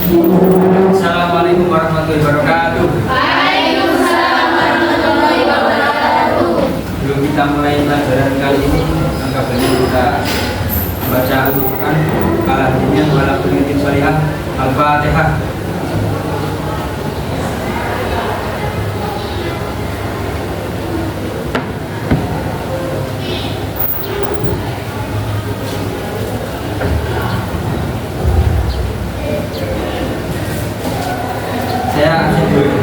Assalamualaikum warahmatullahi wabarakatuh. Waalaikumsalam warahmatullahi wabarakatuh. Sebelum kita mulai pelajaran kali ini, maka baiknya kita baca Al-Quran, Al-Hadiyah, Walaupun Salihah, Al-Fatihah. Saya absen dulu.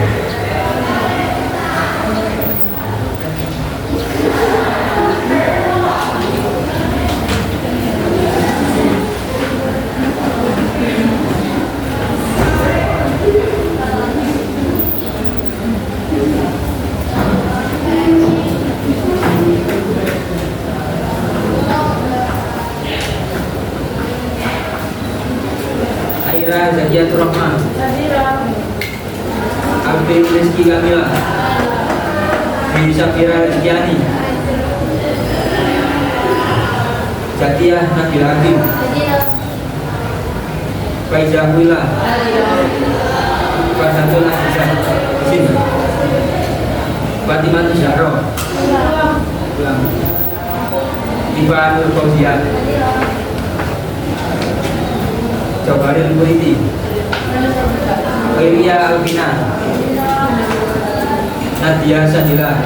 Aira Zakiatur Rahman, Abdul Rizki Kamila, Safira Rizkiani, Jatiyah Nabil Hakim, Faizah Wila, Fasatul Azizah Sin, Fatimah Zahra, Iva Nur Fauziah, Jabaril Kuliti, Iria Alvina, Nadia Sadila,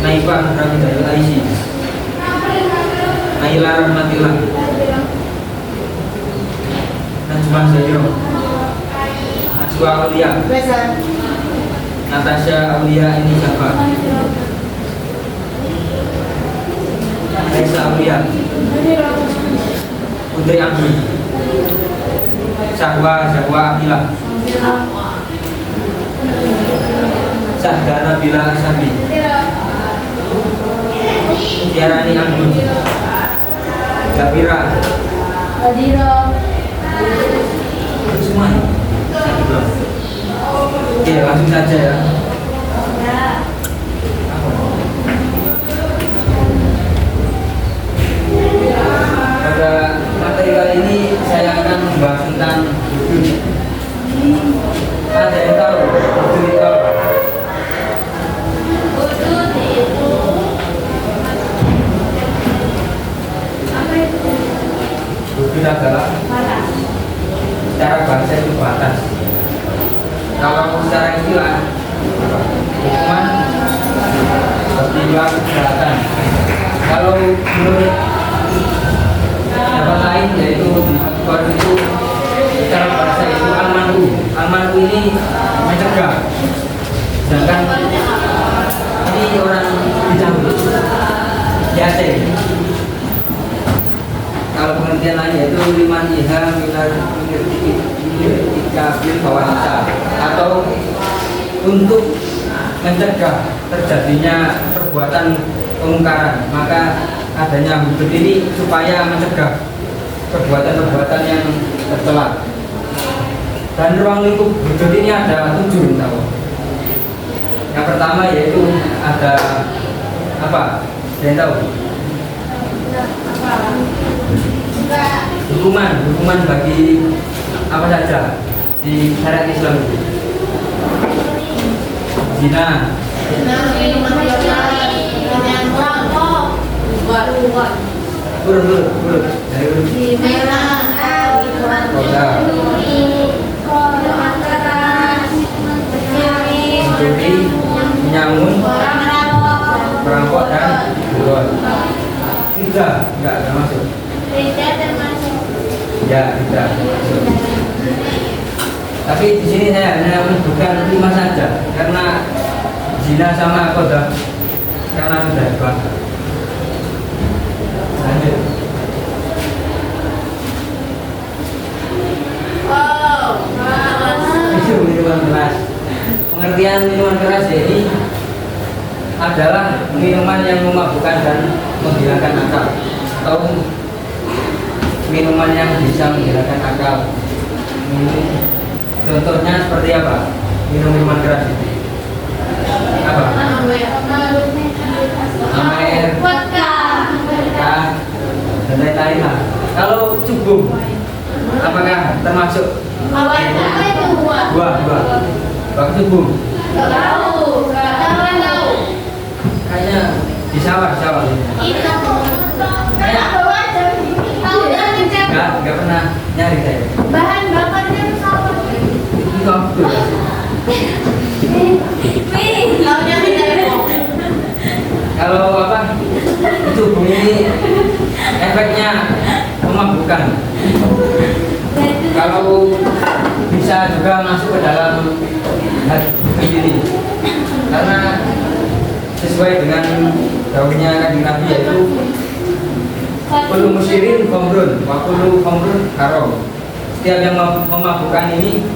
Naifah Ramidatul Aisy, Naila Rahmatillah, Najmah Zahiro, Najwa Aulia, Natasha Aulia ini siapa? Raisa Aulia, Putri Abdi, Sahwa Akila, Sahdana Bila Asabi, Tiarani Anggun, Gapira, semuanya. Oke, langsung saja ya. Pada materi kali ini saya akan membahas tentang wudhu. Ada yang tahu wudhu itu apa? Wudhu adalah secara bahasa itu batas. Kalau secara istilah hukuman bertimbang kejahatan. Kalau menurut pendapat lain yaitu aturan itu secara bahasa itu al-man'u ini mencegah, sedangkan ini orang dicabut biasa. Kalau pengertian lain yaitu liman iha minal ikabil fawahisha, atau untuk mencegah terjadinya perbuatan kemungkaran, maka adanya wudhu ini supaya mencegah perbuatan-perbuatan yang tercela. Dan ruang lingkup wudhu ini ada 7 tahu. Yang pertama yaitu ada apa? Saya tahu. Hukuman bagi apa saja di syariat Islam itu. Zina, urut dari mencuri, menyamun, merampok dan buron. Enggak termasuk. Ya, tidak. Tapi di sini saya hanya menyebutkan 5 saja karena zina sama kodah karena sudah dibahas. Lanjut. Itu minuman keras. Pengertian minuman keras ini adalah minuman yang memabukkan dan menghilangkan akal, atau minuman yang bisa menghilangkan akal. Contohnya seperti apa? Minuman keras itu apa? Amer, vodka, dan lain-lain lah. Kalau cubung Apakah termasuk Apa itu buah? buah? Waktu bum. Gak tahu. Kayaknya di sawah. Itu. Kayak bawa aja. Tahu dan dicek. Enggak pernah nyari saya. Bahan bakarnya pesawat. Itu apa tuh? Tahunya di Depok. Kalau apa? Itu bum ini efeknya memabukkan. Kalau bisa juga masuk ke dalam hati ini, karena sesuai dengan daunnya Kanjeng Nabi, yaitu kullu musyirin khamrun wa kullu khamrun haram. Setiap yang memabukkan ini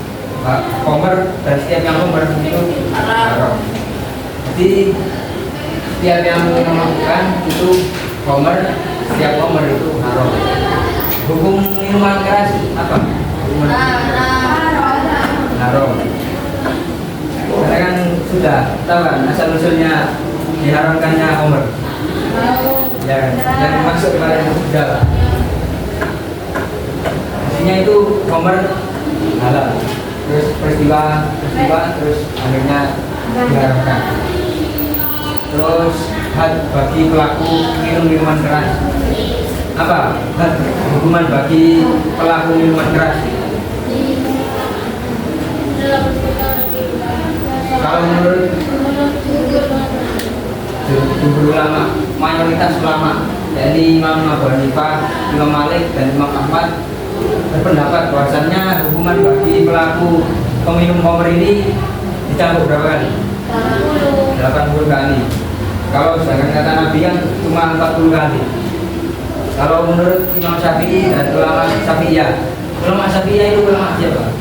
khamr, dan setiap yang khamr itu haram. Jadi setiap yang memabukkan itu khamr, setiap khamr itu haram. Hukum minuman keras apa? Haram. Karena kan sudah tahu kan asal usulnya diharamkannya khamr. Ya kan? Yang masuk kemarin sudah lah. Aslinya itu khamr halal. Terus peristiwa terus akhirnya diharamkan. Terus had bagi pelaku minum minuman keras. Apa? Had hukuman bagi pelaku minuman keras. Kalau menurut jumhur ulama, mayoritas ulama, yakni Imam Abu Hanifah, Imam Malik, dan Imam Ahmad berpendapat bahwasannya hukuman bagi pelaku peminum khamr ini dicambuk berapa kali? 80 kali. Kalau sedangkan kata Nabi kan cuma 40 kali. Kalau menurut Imam Syafi'i dan ulama Syafi'iyah, ulama Syafi'iyah itu ulama siapa?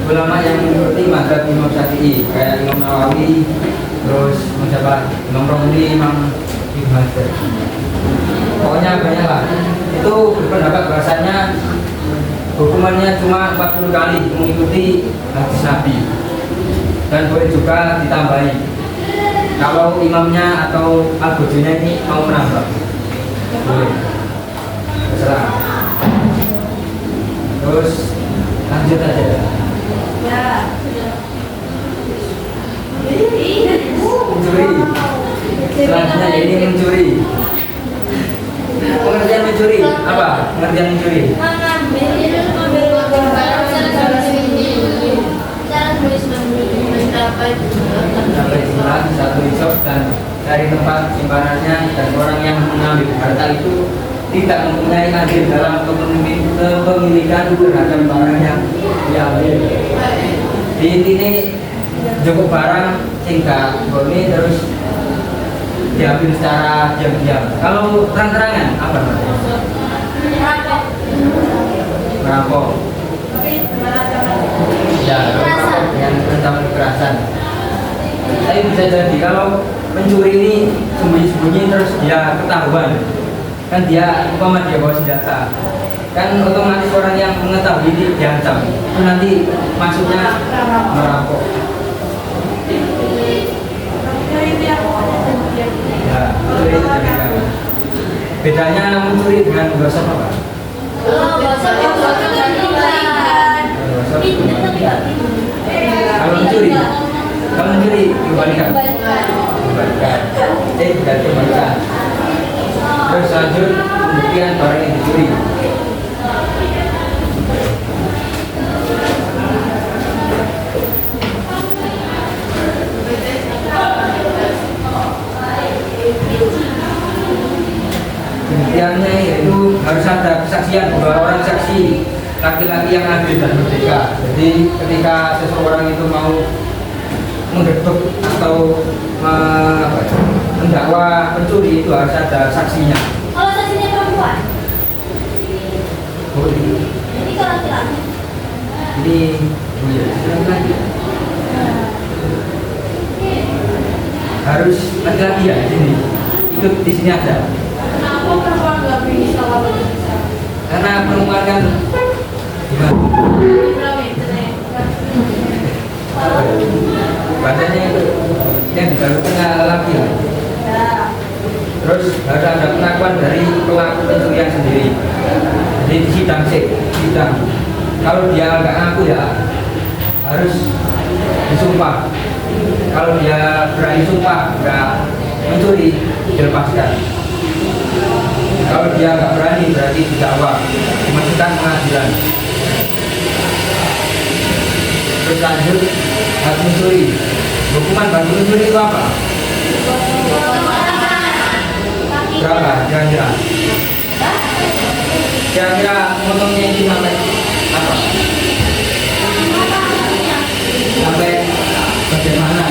Ulama yang mengikuti mazhab Imam Syafi'i, kayak Imam Nawawi, terus Imam Romli, Imam Ibnu Hajar. Pokoknya banyak lah. Itu berpendapat bahasanya hukumannya cuma 40 kali mengikuti hadis Nabi, dan boleh juga ditambahi kalau imamnya atau al-bujunya ini mau menambah, boleh, terserah. Terus lanjut aja. Mencuri. Selanjutnya ini mencuri. Pengertian mencuri apa? Pengertian mencuri. Sampai jumlah satu isop dan dari tempat simpanannya, dan orang yang mengambil harta itu tidak mempunyai andil dalam kepemilikan terhadap barang yang diambil. Di intinya cukup barang sehingga ini terus diambil secara diam-diam. Kalau terang-terangan apa namanya? Merampok. Ya, merampok dengan ancaman kekerasan. Tapi bisa jadi kalau mencuri ini sembunyi-sembunyi terus dia ketahuan, kan dia umpama dia bawa senjata, kan otomatis orang yang mengetahui ini diancam, itu nanti masuknya merampok. Ya, mencuri itu berbeda. Bedanya mencuri dengan gosok apa? Kalau mencuri dikembalikan. Tidak dikembalikan. Terus lanjut pembuktian barang yang dicuri. Pembuktiannya itu harus ada kesaksian, 2 orang saksi laki-laki yang adil dan merdeka. Jadi ketika seseorang itu mau menggerbek atau mendakwa pencuri itu harus ada saksinya. Kalau saksinya perempuan? Oh, Jadi kalau laki-laki? ini laki-laki. Harus laki-laki ya di sini. Ikut di sini aja. Kenapa perempuan nggak bisa? Karena perempuan kan gimana? Badannya itu yang di dalam tengah laki ya. Terus harus ada pengakuan dari pelaku pencurian sendiri. Jadi di sidang. Kalau dia nggak ngaku ya harus disumpah. Kalau dia berani sumpah nggak mencuri, dilepaskan. Kalau dia nggak berani berarti didakwa, dimasukkan pengadilan. Terus lanjut hak mencuri. Hukuman bagi mencuri itu apa? Berapa kira-kira? Kira-kira potongnya itu sampai apa? Sampai bagaimana?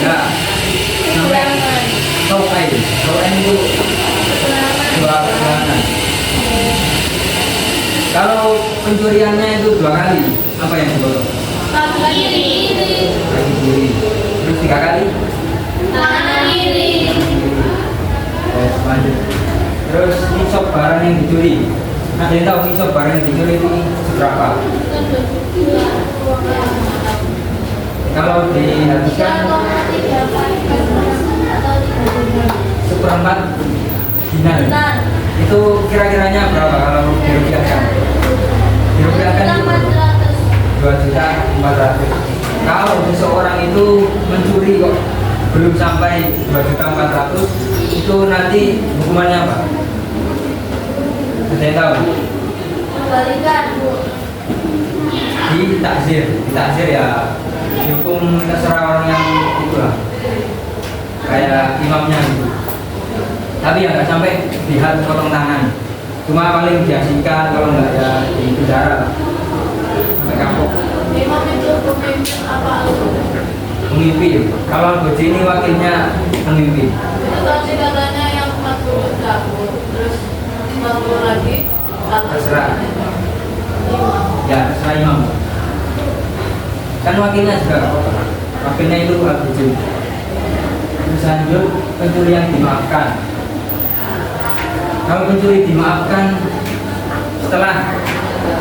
Ya, sampai kauai itu dua bulanan. Kalau pencuriannya itu 2 kali, apa yang dipotong? Kaki kiri. Terus 3 kali? Tangan kiri. Lanjut. Terus nisab barang yang dicuri. Ada yang tahu nisab barang yang dicuri itu seberapa? Kalau dihabiskan 1/4 dinar. Itu kira-kiranya berapa kalau dirupiahkan? Dirupiahkan 2.400.000. Kalau seseorang itu mencuri kok belum sampai 2.400.000, itu nanti hukumannya apa? Ada yang tahu? Kembalikan, Bu. Ditakzir ya, dihukum terserah orang yang itulah, kayak imamnya gitu. Tapi ya nggak sampai dihad potong tangan, cuma paling diasingkan, kalau nggak ya di penjara sampai kapok. Imam itu pemimpin apa? Pemimpin. Kalau Boji ini wakilnya pemimpin. Itu tadi katanya yang 40 dapur, terus 50 lagi. Terserah. Ya terserah imam. Kan wakilnya juga nggak apa-apa. Wakilnya itu Boji. Terus lanjut pencurian dimaafkan. Kalau pencuri dimaafkan setelah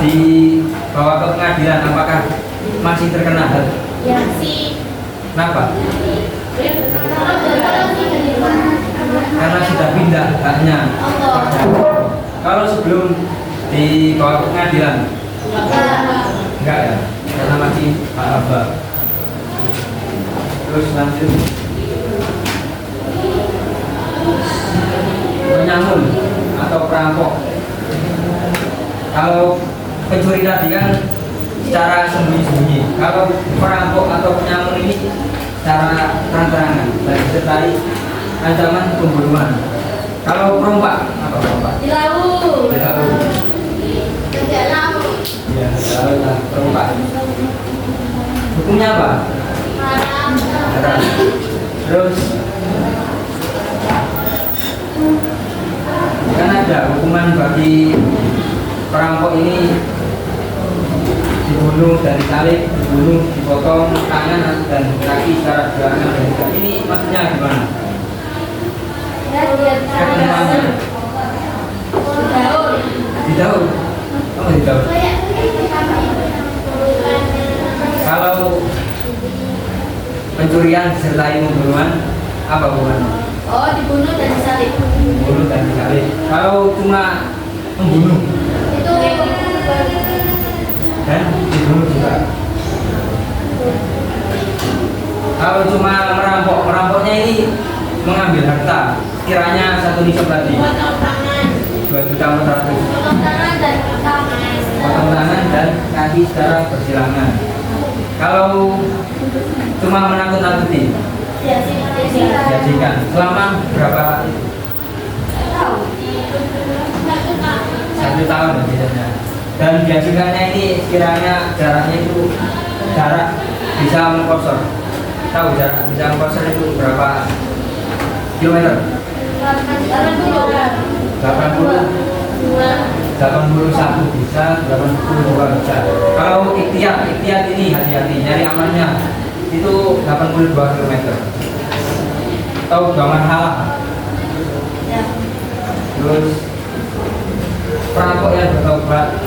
dibawa ke pengadilan, apakah masih terkena had? Ya sih. Kenapa? Karena sudah pindah haknya. Kalau sebelum dibawa ke pengadilan, enggak ya? Karena masih hak abah. Terus lanjut penyamun atau perampok. Kalau pencuri tadi kan secara sembunyi-sembunyi. Kalau perampok atau penyamun ini secara terang-terangan dan disertai ancaman pembunuhan. Kalau perompak, apa perompak? Di laut. Kerja laut. Ya, laut lah perompak. Hukumnya apa? Haram. Terus kan ada hukuman bagi perampok ini: dibunuh dan disalib, dibunuh, dipotong tangan dan kaki secara berbarengan. Ini maksudnya gimana? Ketentuannya di daun. Oh, di daun. Kalau pencurian disertai pembunuhan, apa hukumannya? Oh, dibunuh dan disalib. Dibunuh dan disalib. Kalau cuma membunuh Itu dan dibunuh juga. Kalau cuma merampoknya ini mengambil harta, kiranya 1 nisab tadi potong tangan. 2.400.000. Potong tangan dan tangan. Potong tangan dan kaki secara bersilangan. Kalau cuma menakut-nakuti, diajikan selama berapa? 1 tahun biasanya. Dan diajikannya ini kiranya jaraknya itu jarak bisa mengkosor. Tahu jarak bisa mengkosor itu berapa kilometer? 81 bisa, 82 bisa. Kalau ikhtiat ini hati-hati, nyari amannya itu 82 km. Tahu bangun halah. Terus perampok yang bertobat,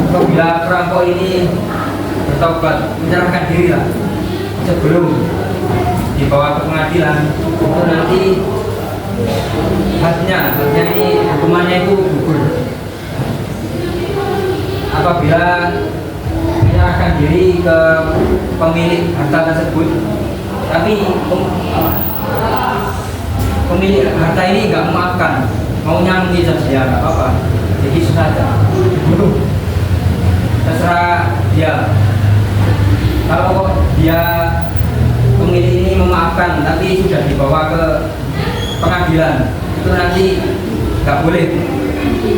apabila perampok ini bertobat, menyerahkan diri lah, sebelum dibawa ke pengadilan itu nanti hadnya ini hukumannya itu gugur apabila menyerahkan diri ke pemilik harta tersebut, tapi pemilik harta ini nggak memaafkan, maunya mati saja nggak apa-apa, jadi susah saja dibunuh, terserah dia. Kalau dia pemilik ini memaafkan tapi sudah dibawa ke pengadilan, itu nanti nggak boleh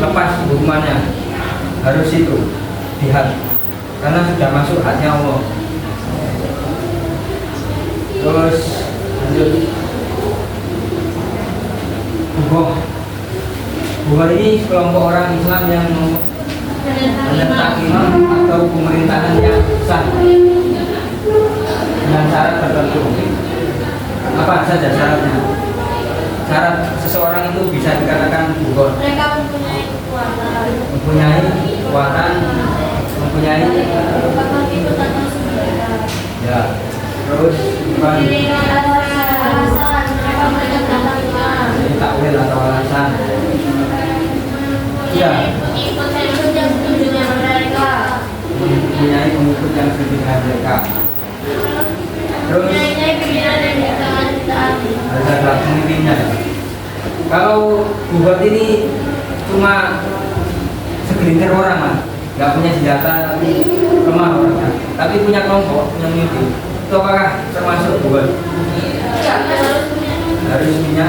lepas hukumannya, harus itu dihad karena sudah masuk hadnya Allah. Terus lanjut Bukan ini kelompok orang Islam yang menentang imam atau pemerintahan yang sah dengan syarat tertentu. Apa saja syaratnya? Syarat seseorang itu bisa dikatakan bukan Mereka mempunyai kekuatan. mempunyai Merupakan itu tentang mereka. ya. Terus Kiriman atau alasan mereka menentang imam. takwil atau alasan. Ya. Pengikut yang setuju dengan mereka. Mempunyai pengikut yang setuju dengan mereka. Terus Mempunyai pimpinan yang jangan ditaati. harus ada pemimpinnya. Kalau buat ini cuma segelintir orang lah, nggak punya senjata tapi lemah orangnya, tapi punya kelompok, punya pemimpin, itu apakah termasuk buat? Harus punya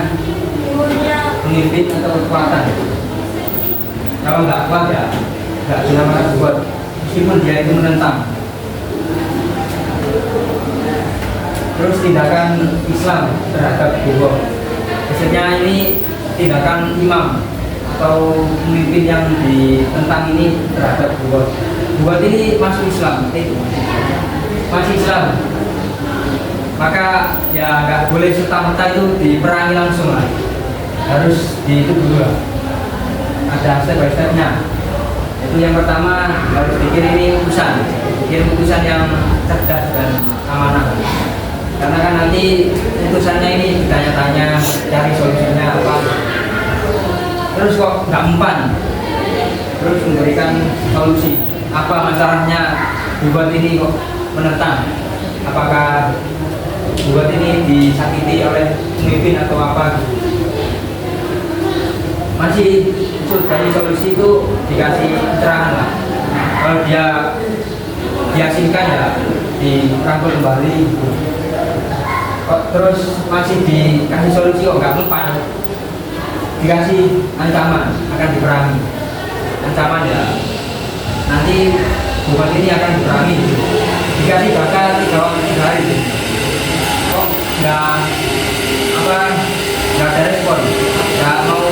pemimpin atau kekuatan. Kalau nggak kuat ya nggak dinamakan buat, meskipun dia itu menentang. Terus tindakan Islam terhadap buat, biasanya ini tindakan imam atau pemimpin yang ditentang ini terhadap buat ini masuk Islam, masih Islam, maka ya nggak boleh serta-merta itu diperangi langsung lah, harus itu dulu lah. Ada step by stepnya. Itu yang pertama harus bikin utusan yang cerdas dan amanah. Karena kan nanti utusannya ini ditanya-tanya, cari solusinya apa. Terus kok nggak mempan, terus memberikan solusi. Apa masalahnya buat ini kok menentang? Apakah buat ini disakiti oleh pemimpin atau apa? Masih dari solusi itu dikasih pencerahan lah. Kalau dia diasingkan ya dirangkul kembali. Terus masih dikasih solusi kok nggak mempan, dikasih ancaman akan diperangi. Ancaman ya nanti bukan ini akan diperangi. Dikasih bakal 3 hari. Kok nggak ada respon, nggak mau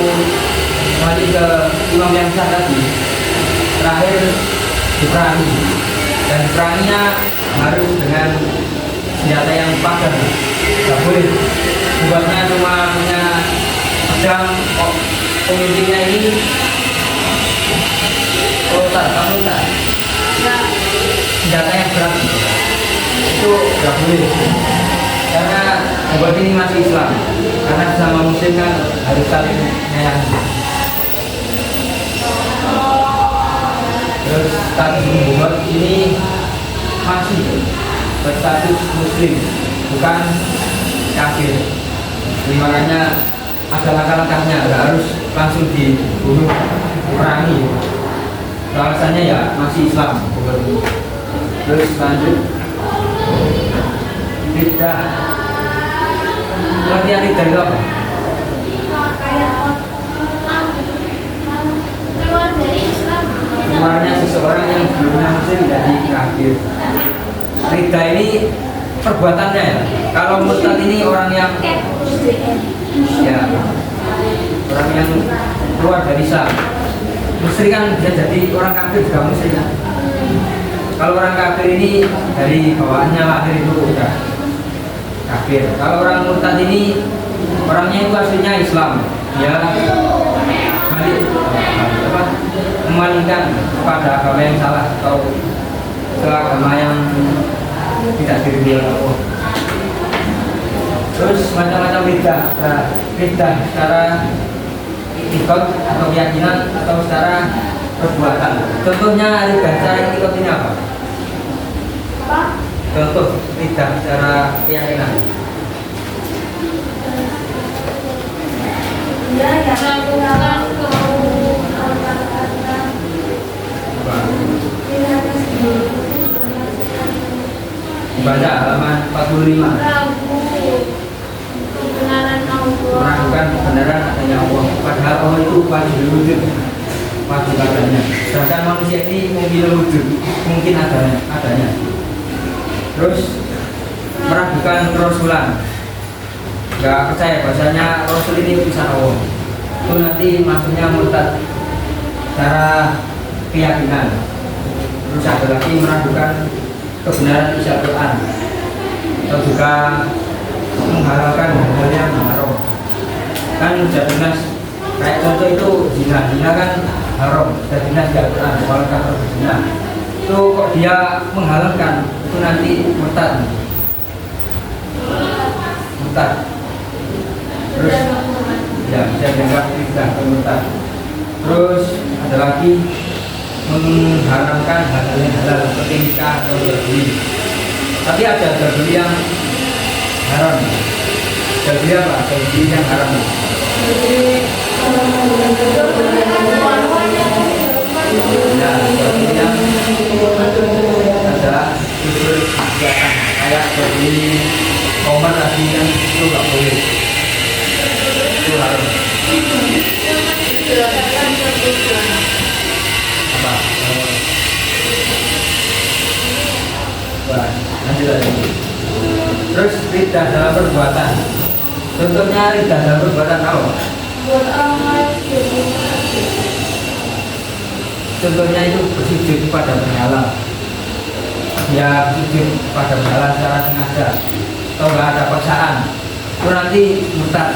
kembali ke imam yang sah tadi. Terakhir diperangi, dan diperanginya harus dengan senjata yang padan. Nggak boleh buatnya cuma punya pedang, kok pemimpinnya ini kamu senjata yang berat, itu nggak boleh. Karena buat ini masih Islam, karena sama muslim kan harus saling menyayangi. Terus status buat ini masih berstatus muslim, bukan kafir. Jadi makanya ada langkah-langkahnya, nggak harus langsung dibunuh, diperangi. Alasannya ya masih Islam. Terus lanjut riddah. Pengertian riddah itu apa? Keluar dari Islam. Keluarnya seseorang yang sebelumnya muslim jadi kafir. Riddah ini perbuatannya ya. Kalau murtad ini orang yang ya orang yang keluar dari Islam. Musyrik kan bisa jadi orang kafir juga musyrik kan. Kalau orang kafir ini dari bawaannya lahir itu udah kafir. Kalau orang murtad ini orangnya itu aslinya Islam, ya balik memalingkan kepada agama yang salah atau ke agama yang tidak diridhoi Allah. Terus macam-macam bid'ah, bid'ah secara iktikad atau keyakinan atau secara perbuatan. Contohnya bid'ah secara iktikad ini apa? Contoh bid'ah secara keyakinan. Baca halaman 45. Meragukan kebenaran adanya Allah, padahal Allah itu wajib wujud, wajib adanya. Sedangkan manusia ini mungkin wujud, mungkin adanya. Terus meragukan kerasulan, nggak percaya bahasanya Rasul ini utusan Allah. Itu nanti maksudnya murtad secara keyakinan. Terus ada lagi meragukan kebenaran isi Al-Quran, atau juga menghalalkan hal-hal yang haram. Kan sudah jelas, kayak contoh itu zina kan haram, sudah jelas di Al-Quran, walaupun berzina. Itu kok dia menghalalkan, itu nanti murtad. Terus ya bisa dianggap tidak murtad. Terus ada lagi mengharamkan hal-hal yang halal seperti nikah atau jual beli. Tapi ada jual beli yang haram. Jual beli apa? Jual beli yang haram. Ya, jual beli yang ada unsur kegiatan kayak jual beli komer tadi yang itu nggak boleh. Itu haram. Apa? Lanjut lagi. Terus ridah dalam perbuatan. Contohnya ridah dalam perbuatan apa? Contohnya itu bersujud pada berhala. Ya bersujud pada berhala secara sengaja atau nggak ada paksaan. Itu nanti murtad.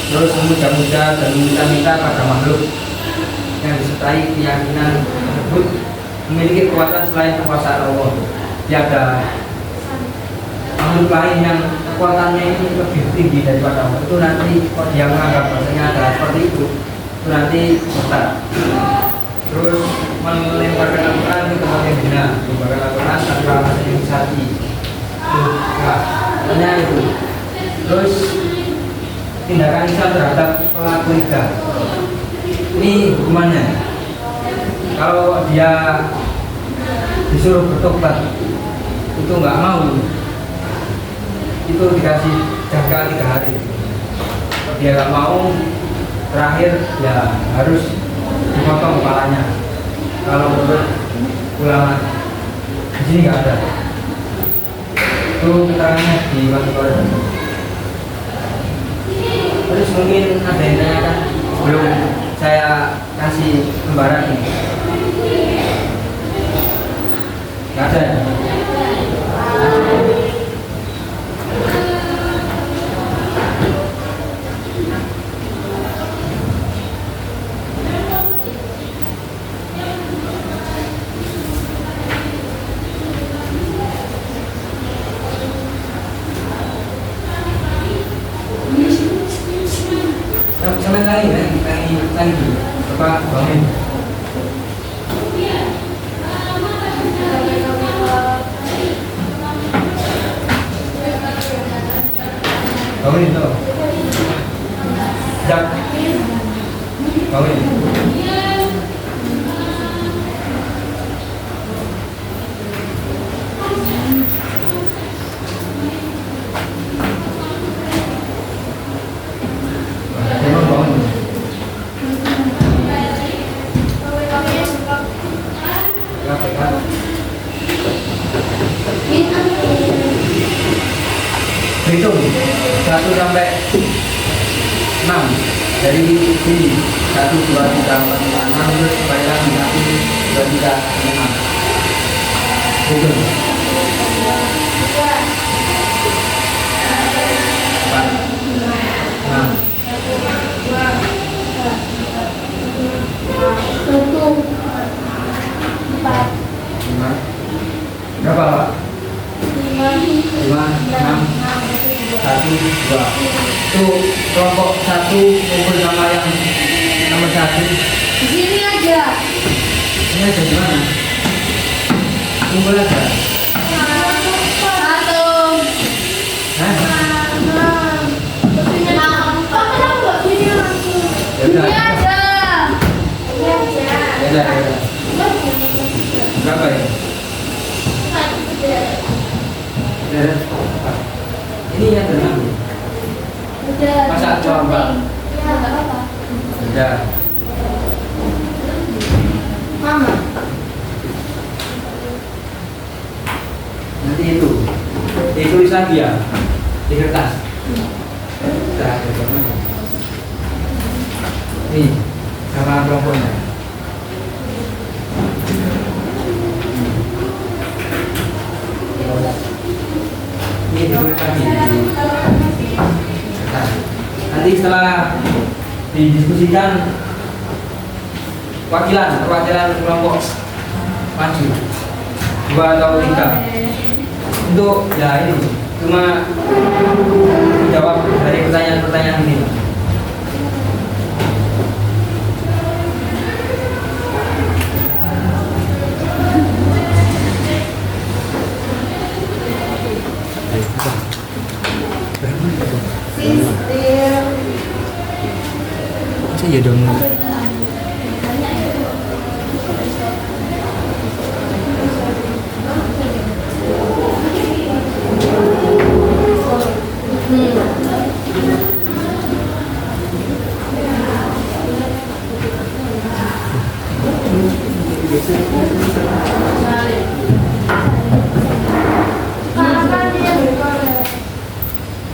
Terus memuja-muja dan meminta-minta pada makhluk yang disertai keyakinan tersebut memiliki kekuatan selain kekuasaan Allah. Tiada makhluk lain yang kekuatannya ini lebih tinggi daripada Allah. Itu nanti kalau dia menganggap bahasanya ada seperti itu nanti murtad. Terus melemparkan Al-Quran ke tempat yang benar, melemparkan Al-Quran tanpa menyiasati. Hanya itu. Terus tindakan Islam terhadap pelaku ridah. Ini hukumannya. Kalau dia disuruh bertobat itu nggak mau, itu dikasih jaga 3 hari. Kalau dia nggak mau, terakhir ya harus dipotong kepalanya. Kalau menurut ulama di sini nggak ada. Itu keterangannya di Masuk Quran. Terus mungkin ada yang tanyakan sebelum saya kasih lembaran ini. Nggak ada ya? Sampai lagi dulu, Bapak bangun. Bangunin tuh. Jak. Bangunin. Hitung 1 sampai 6 dari sini. 1, 2, 3, 4, 5, 6 terus kembali lagi 1, 2, 3, 5. Hitung 4, 6. 5. Berapa Pak? 5, 6. 1, 2. Itu kelompok 1 kumpul sama yang nomor 1. Di sini aja. Ini ada di mana? Kumpul aja. Satu. Hah? Ya Ini udah. aja. Ini aja. Ya udah, ya udah. Berapa ya? Ya udah. Ini yang berenang ya? Udah. Masa coba? Ya, nggak apa-apa. Udah. Mama. Nanti itu ditulis lagi ya di kertas. Udah ada gambarnya. Nih sama kelompoknya. Ini ditulis lagi di kertas. Nanti setelah didiskusikan perwakilan kelompok maju 2 atau 3 untuk ya ini cuma menjawab dari pertanyaan-pertanyaan ini. Masa ya dong.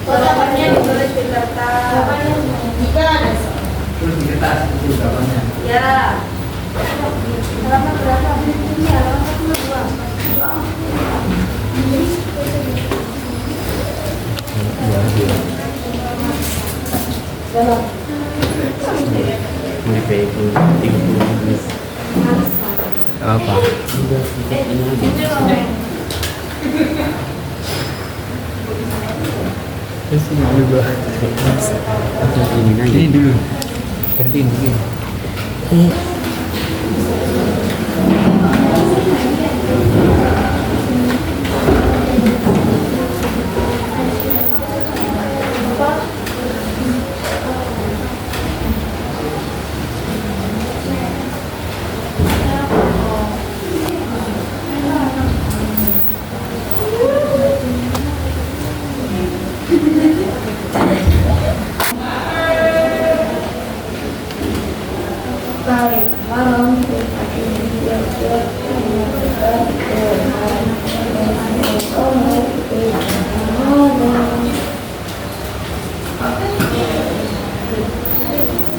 Jawabannya ditulis di kertas. Terus di kertas itu jawabannya. Ya. Halaman berapa? Ini halaman 2. Mau dipakai 30 menit. Apa? Terus ini juga. Ini dulu. Gantiin dulu. Baik, malam.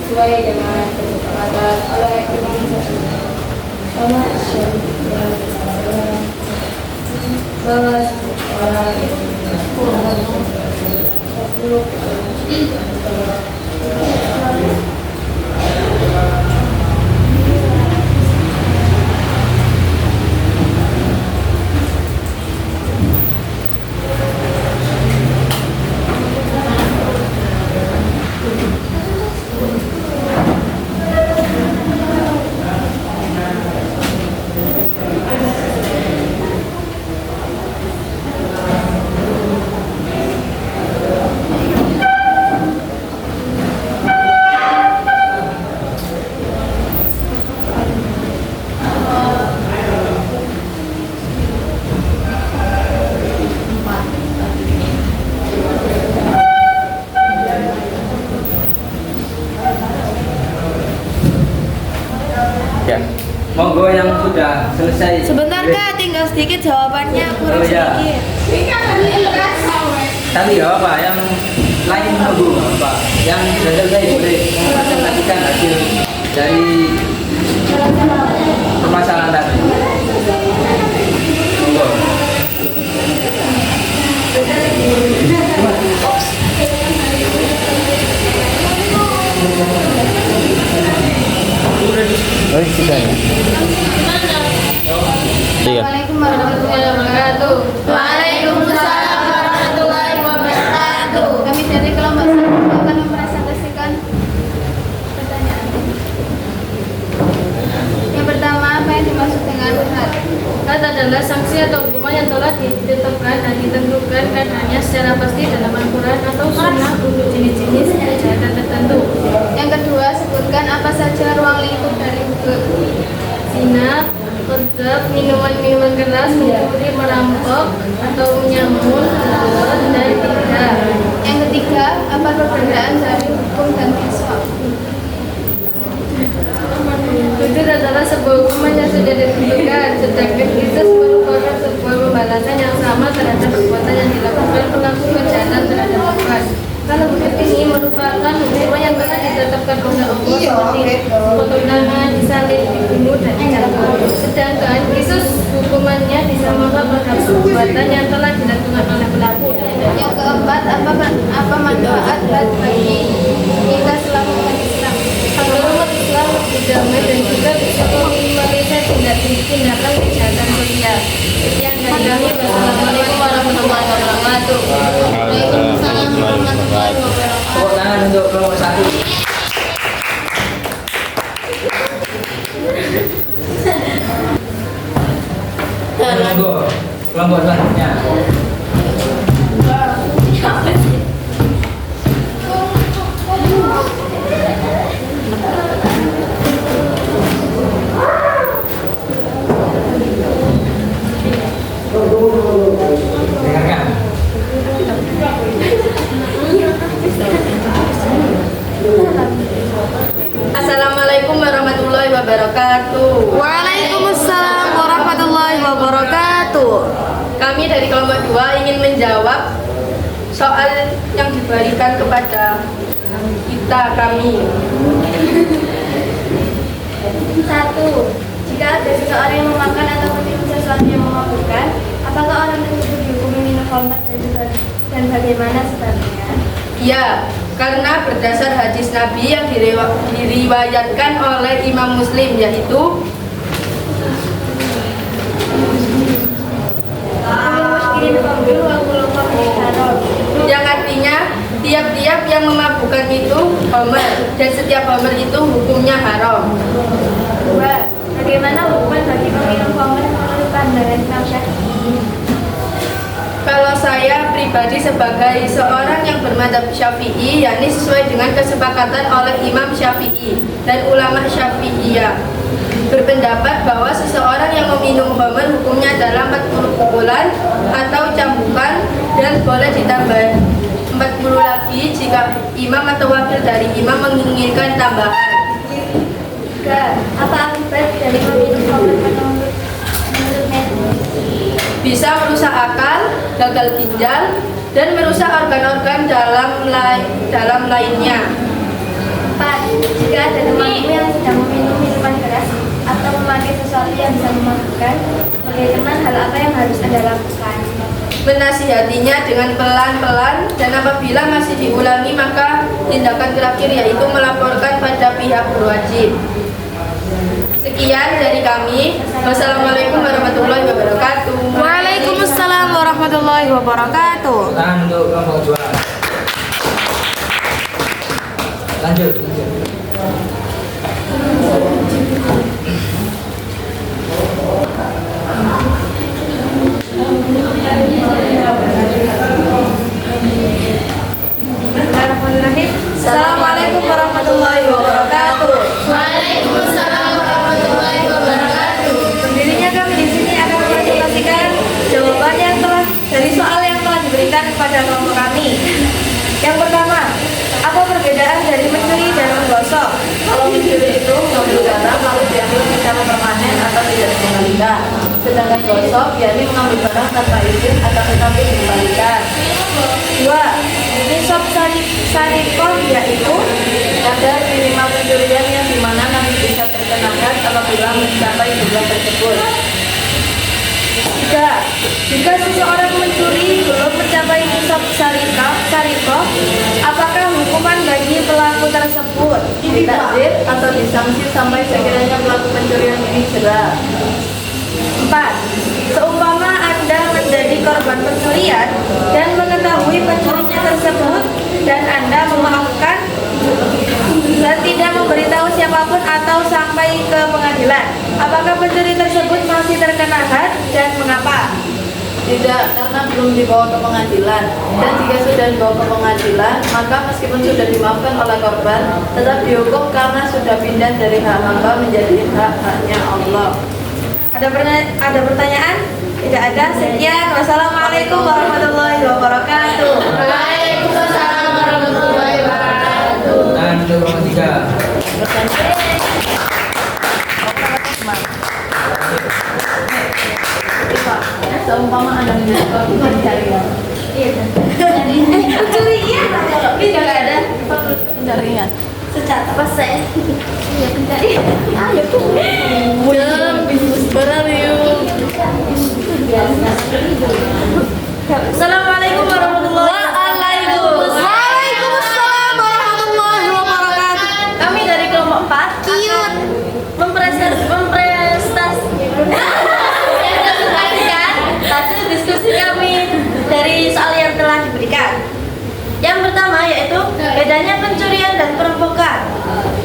Sesuai dengan kesepakatan oleh organisasi sama syariah bahwa orang Ya. Monggo yang sudah selesai. sebentar Kak, tinggal sedikit jawabannya kurang Oh, ya. sedikit. Tapi nggak apa, yang lain nunggu nggak apa. Yang sudah selesai boleh mempresentasikan hasil dari permasalahan tadi. Monggo. Oh, sudah ya? Iya. Assalamualaikum warahmatullahi wabarakatuh. Waalaikumsalam warahmatullahi wabarakatuh. adalah sanksi atau hukuman yang telah ditetapkan dan ditentukan karenanya secara pasti dalam Al-Quran atau Sunnah untuk jenis-jenis kejahatan tertentu. Yang kedua, sebutkan apa saja ruang lingkup dari Zina, qadzaf, minuman-minuman keras, mencuri, merampok, atau menyamun, dan tidak. Yang ketiga, apa perbedaan dari hukum dan qisas? Jujur adalah sebuah hukuman yang sudah ditentukan, sedangkan qisas merupakan sebuah pembalasan yang sama terhadap perbuatan yang dilakukan pelaku kejahatan terhadap korban. Kalau begitu ini merupakan hukuman yang telah ditetapkan oleh Allah seperti potong tangan, disalib, dibunuh, dan dicambuk. Sedangkan qisas hukumannya disamakan pada perbuatan yang telah dilakukan oleh pelaku. Yang keempat, apa manfaat bagi kita selama umat Islam? Agar umat Islam lebih damai dan juga bisa meminimalisir tindakan kejahatan sosial. Sekian dari kami. Wassalamualaikum warahmatullahi wabarakatuh. Waalaikumsalam warahmatullahi wabarakatuh. Tepuk tangan untuk kelompok 1. Monggo, kelompok selanjutnya. Dengarkan. Assalamualaikum warahmatullahi wabarakatuh. Waalaikumsalam warahmatullahi wabarakatuh. Kami dari kelompok 2 ingin menjawab soal yang diberikan kepada kami. 1. Jika ada seseorang yang memakan atau minum sesuatu yang memabukkan, apakah orang tersebut dihukumi minum khamr dan bagaimana sebabnya? Ya, karena berdasar hadis Nabi yang diriwayatkan oleh Imam Muslim, yaitu yang artinya tiap-tiap yang memabukkan itu khamr, dan setiap khamr itu hukumnya haram. 2. Bagaimana hukuman bagi peminum khamr menurut pandangan Imam Syafi'i? Kalau saya pribadi sebagai seorang yang bermadzhab Syafi'i, yakni sesuai dengan kesepakatan oleh Imam Syafi'i dan ulama Syafi'iyah, berpendapat bahwa seseorang yang meminum khamr hukumnya adalah 40 pukulan atau cambukan, dan boleh ditambah 40 lagi jika imam atau wakil dari imam menginginkan tambahan. 3. Apa akibat dari meminum khamr menurut medis? Bisa merusak akal, gagal ginjal, dan merusak organ-organ dalam lainnya. 4. Jika ada temanmu yang sedang meminum minuman keras atau memakai sesuatu yang bisa memabukkan, bagaimana hal apa yang harus Anda lakukan? Menasihatinya dengan pelan-pelan, dan apabila masih diulangi maka tindakan terakhir yaitu melaporkan pada pihak berwajib. Sekian dari kami. Wassalamualaikum warahmatullahi wabarakatuh. Waalaikumsalam warahmatullahi wabarakatuh. Tangan untuk kelompok 2. Lanjut. Assalamualaikum warahmatullahi wabarakatuh. Waalaikumsalam warahmatullahi wabarakatuh. Berdirinya kami di sini akan mempresentasikan jawaban yang dari soal yang telah diberikan kepada kelompok kami. Yang pertama, apa perbedaan dari mencuri dan menggosok? Kalau mencuri itu mengambil barang lalu diambil secara permanen atau tidak dikembalikan. Sedangkan gosok yakni mengambil barang tanpa izin atau tetapi dikembalikan. 2. Nisab sarikoh yaitu kadar minimal pencurian yang dimana nanti bisa terkenakan apabila mencapai jumlah tersebut. 3. Jika seseorang mencuri belum mencapai nisab sarikoh, apakah hukuman bagi pelaku tersebut ditakzir atau disanksi sampai sekiranya pelaku pencurian ini jera? 4. Seumpama Anda menjadi korban pencurian dan mengetahui pencurinya tersebut dan Anda memaafkan dan tidak memberitahu siapa apapun atau sampai ke pengadilan. Apakah pencuri tersebut masih terkena had dan mengapa? Tidak, karena belum dibawa ke pengadilan. Dan jika sudah dibawa ke pengadilan, maka meskipun sudah dimaafkan oleh korban, tetap dihukum karena sudah pindah dari hak hamba menjadi hak-haknya Allah. Ada pertanyaan? Tidak ada. Sekian. Wassalamualaikum warahmatullahi wabarakatuh. Waalaikumsalam warahmatullahi wabarakatuh. Dan untuk kelompok 3. Seumpama ada menyesal, itu pencarian. Pencurian kalau tidak ada. Pencarian. Secara apa saya? Iya pencari. Ayo Assalamualaikum warahmatullahi wabarakatuh. Waalaikumsalam warahmatullahi wabarakatuh. Kami dari kelompok 4 mempresentasikan hasil diskusi kami dari soal yang telah diberikan. Yang pertama yaitu bedanya pencurian dan perampokan.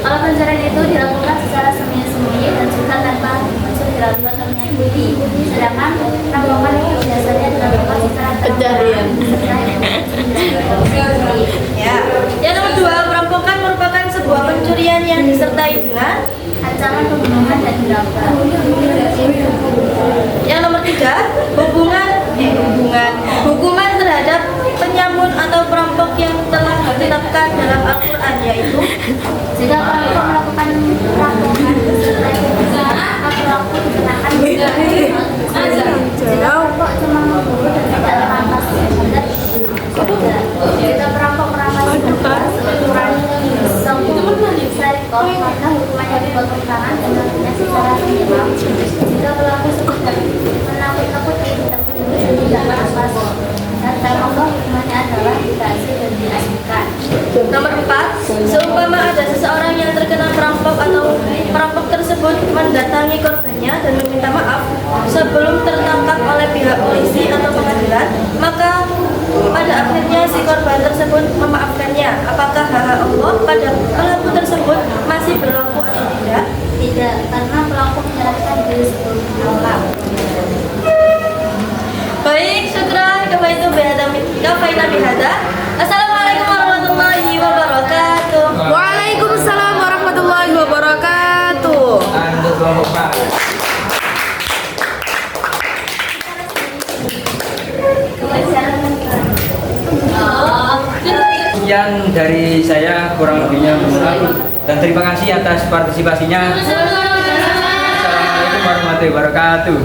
Kalau pencurian itu dilakukan secara sembunyi-sembunyi dan juga tanpa unsur dilakukan menyakiti. Sedangkan perampokan itu biasanya dilakukan secara Pencarian. Ya. Yang nomor 2, perampokan merupakan sebuah pencurian yang disertai dengan ancaman pembunuhan dan diraba. yang nomor 3, hukuman terhadap penyamun atau perampok yang telah ditetapkan dalam Al-Quran yaitu Jika pelaku melakukan perampokan beserta pembunuhan, maka pelaku dikenakan jika perampok cuma membunuh dan tidak merampas terhadap jika perampok merampas ukuran sarikoh, maka hukumannya dipotong tangan dan nantinya secara minimal. Jika pelaku sudah menakut-nakuti terbunuh dan tidak merampas kata Allah, hukumannya adalah dikasih dan diasingkan. nomor 4, seumpama ada seseorang yang terkena perampok atau perampok tersebut mendatangi korbannya dan meminta maaf sebelum tertangkap oleh pihak polisi atau pengadilan, maka pada akhirnya si korban tersebut memaafkannya. Apakah hak Allah pada pelaku tersebut masih berlaku atau tidak? Tidak, karena pelaku menyerahkan diri sebelum menolak. Baik, syukran kafaina bihada. Assalamualaikum warahmatullahi wabarakatuh. Waalaikumsalam warahmatullahi wabarakatuh. Dan untuk kelompok 4. Sekian dari saya, kurang lebihnya mohon maaf dan terima kasih atas partisipasinya. Assalamualaikum warahmatullahi wabarakatuh.